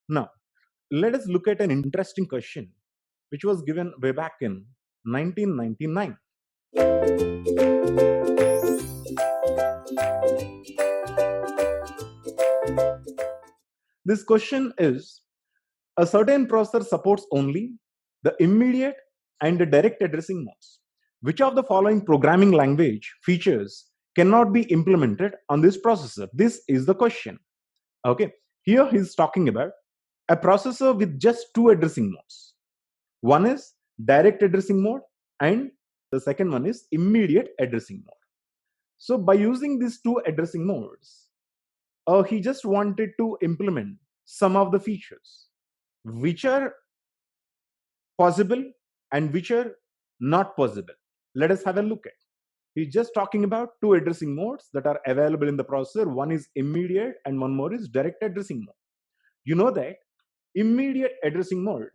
Now, let us look at an interesting question which was given way back in 1999. This question is, a certain processor supports only the immediate and the direct addressing modes. Which of the following programming language features cannot be implemented on this processor? This is the question. Okay, here he's talking about a processor with just two addressing modes. One is direct addressing mode and the second one is immediate addressing mode. So by using these two addressing modes, he just wanted to implement some of the features which are possible and which are not possible. Let us have a look at. He's just talking about two addressing modes that are available in the processor. One is immediate and one more is direct addressing mode. You know that immediate addressing mode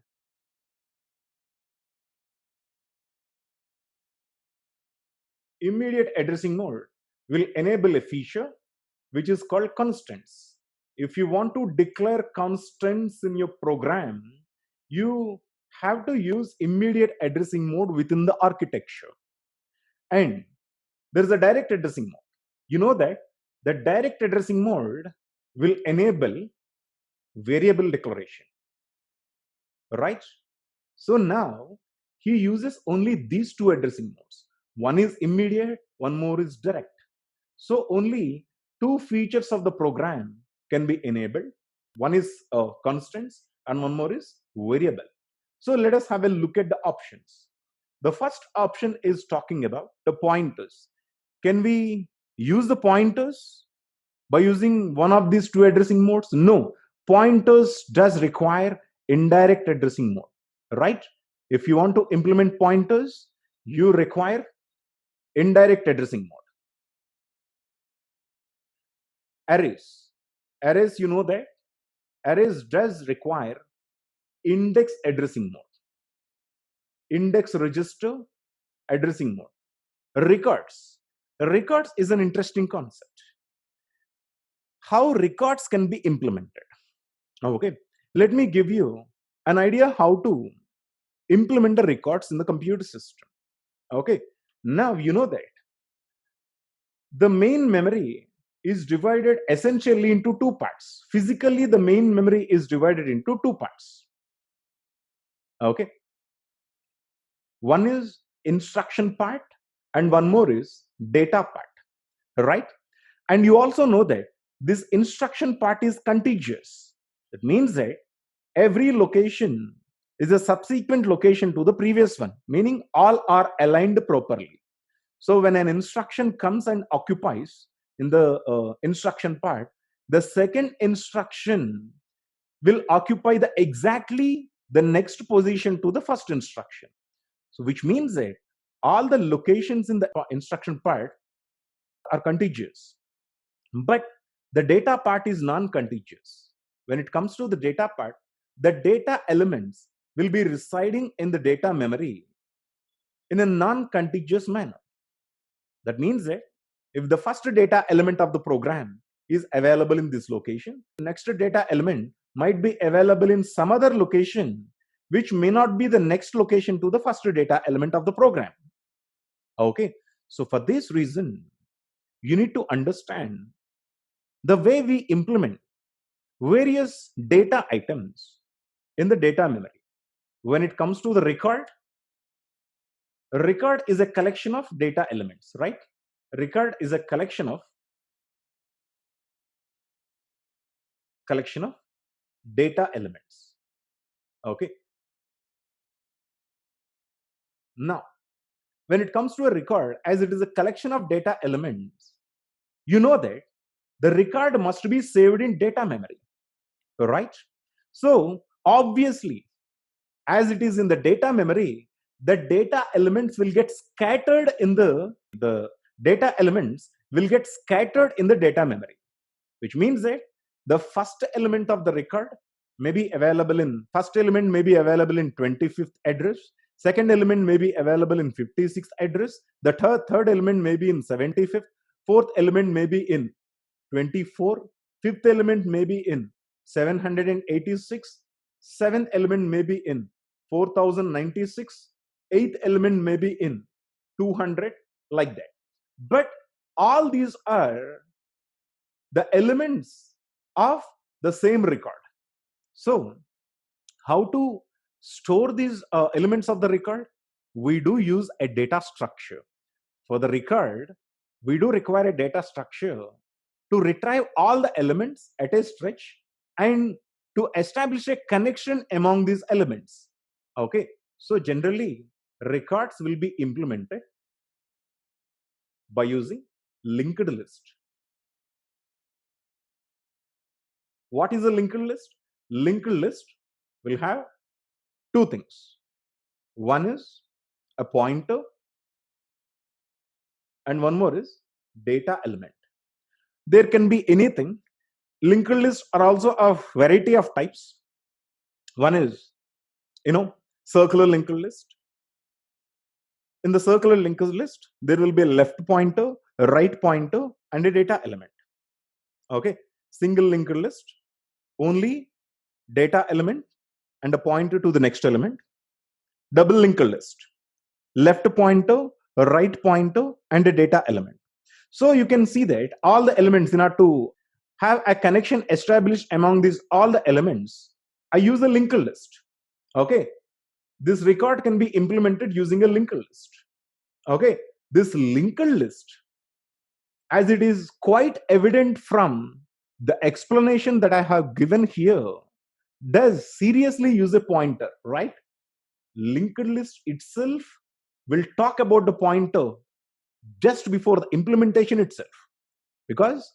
will enable a feature which is called constants. If you want to declare constants in your program, you have to use immediate addressing mode within the architecture. And there is a direct addressing mode. You know that the direct addressing mode will enable variable declaration, right? So now he uses only these two addressing modes. One is immediate, one more is direct. So only two features of the program can be enabled. One is constants and one more is variable. So let us have a look at the options. The first option is talking about the pointers. Can we use the pointers by using one of these two addressing modes? No, pointers does require indirect addressing mode, right? If you want to implement pointers, you require indirect addressing mode. Arrays, you know that arrays does require index addressing mode, index register addressing mode. Records is an interesting concept. How records can be implemented? Okay, let me give you an idea how to implement the records in the computer system. Okay, now you know that the main memory is divided essentially into two parts. Physically, the main memory is divided into two parts. Okay, one is instruction part and one more is data part, right? And you also know that this instruction part is contiguous. It means that every location is a subsequent location to the previous one, meaning all are aligned properly. So when an instruction comes and occupies in the instruction part, the second instruction will occupy exactly the next position to the first instruction. So which means that all the locations in the instruction part are contiguous. But the data part is non-contiguous. When it comes to the data part, the data elements will be residing in the data memory in a non-contiguous manner. That means that if the first data element of the program is available in this location, the next data element might be available in some other location which may not be the next location to the first data element of the program. Okay, so for this reason, you need to understand the way we implement various data items in the data memory. When it comes to the record is a collection of data elements, right? Record is a collection of data elements. Okay. Now, when it comes to a record, as it is a collection of data elements, you know that the record must be saved in data memory, right? So obviously, as it is in the data memory, the data elements will get scattered in the data elements will get scattered in the data memory, which means that the first element of the record may be available in 25th address, second element may be available in 56th address, the third element may be in 75th, fourth element may be in 24, fifth element may be in 786, seventh element may be in 4096, eighth element may be in 200, like that. But all these are the elements of the same record. So how to store these elements of the record? We do use a data structure. For the record, we do require a data structure to retrieve all the elements at a stretch and to establish a connection among these elements. Okay, so generally records will be implemented by using linked list. What is a linked list? Linked list will have two things. One is a pointer and one more is data element. There can be anything. Linked lists are also of variety of types. One is, circular linked list. In the circular linked list, there will be a left pointer, a right pointer, and a data element. Okay, single linked list, only data element and a pointer to the next element. Double linked list, left pointer, a right pointer, and a data element. So you can see that all the elements, in order to have a connection established among these all the elements, I use a linked list. Okay, this record can be implemented using a linked list. Okay, this linked list, as it is quite evident from the explanation that I have given here, does seriously use a pointer, right? Linked list itself will talk about the pointer just before the implementation itself, because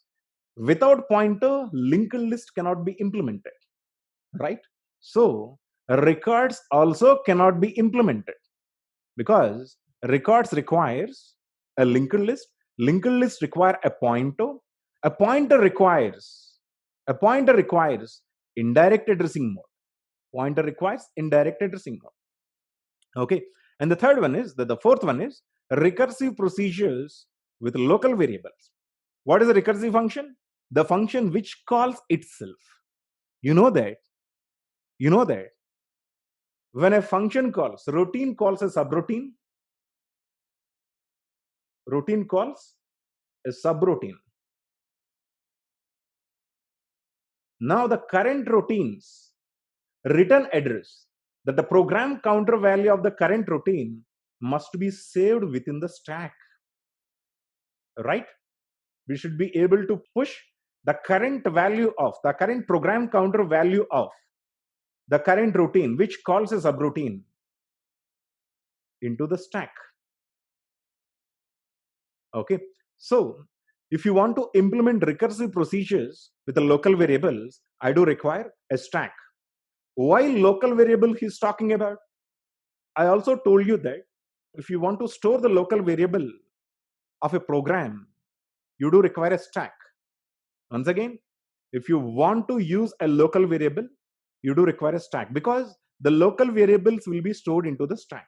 without pointer, linked list cannot be implemented, right? So records also cannot be implemented because records requires a linked list. Linked list require a pointer. A pointer requires indirect addressing mode. Pointer requires indirect addressing mode. Okay, and the third one is the fourth one is recursive procedures with local variables. What is a recursive function? The function which calls itself. You know that when a function calls, routine calls a subroutine. Routine calls a subroutine. Now the current routine's return address, that the program counter value of the current routine must be saved within the stack, right? We should be able to push the current value of the current program counter value of the current routine, which calls a subroutine, into the stack. Okay, so if you want to implement recursive procedures with the local variables, I do require a stack. Why local variable he's talking about? I also told you that if you want to store the local variable of a program, you do require a stack. Once again, if you want to use a local variable, you do require a stack because the local variables will be stored into the stack.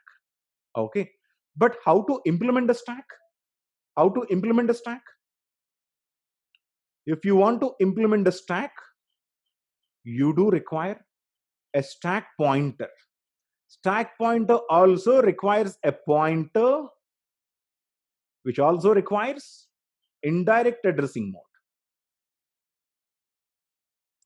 Okay, but how to implement a stack? How to implement a stack? If you want to implement a stack, you do require a stack pointer. Stack pointer also requires a pointer, which also requires indirect addressing mode.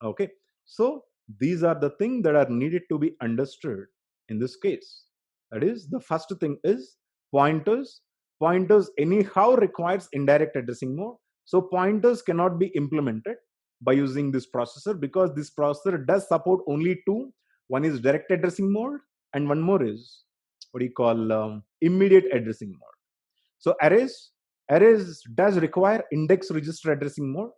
Okay, so these are the things that are needed to be understood in this case. That is, the first thing is pointers. Pointers anyhow requires indirect addressing mode. So pointers cannot be implemented by using this processor because this processor does support only two. One is direct addressing mode and one more is what do you call immediate addressing mode. So arrays does require index register addressing mode.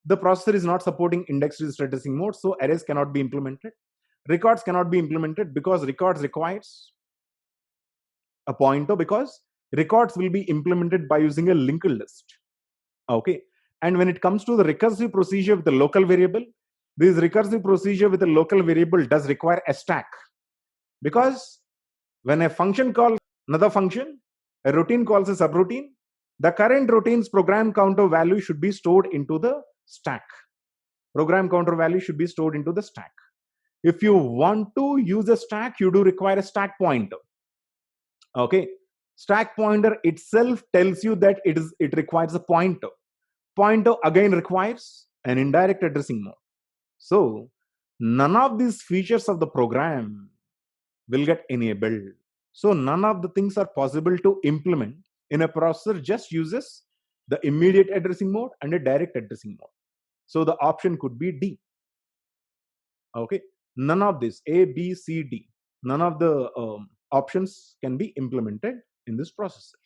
The processor is not supporting index register addressing mode, so arrays cannot be implemented. Records cannot be implemented because records requires a pointer, because records will be implemented by using a linked list. Okay, and when it comes to the recursive procedure with the local variable, this recursive procedure with a local variable does require a stack, because when a function calls another function, a routine calls a subroutine, the current routine's program counter value should be stored into the stack. Program counter value should be stored into the stack. If you want to use a stack, you do require a stack pointer. Okay, stack pointer itself tells you that it requires a pointer. Pointer again requires an indirect addressing mode. So none of these features of the program will get enabled. So none of the things are possible to implement in a processor, just uses the immediate addressing mode and a direct addressing mode. So the option could be D. Okay, none of this A, B, C, D, none of the options can be implemented in this processor.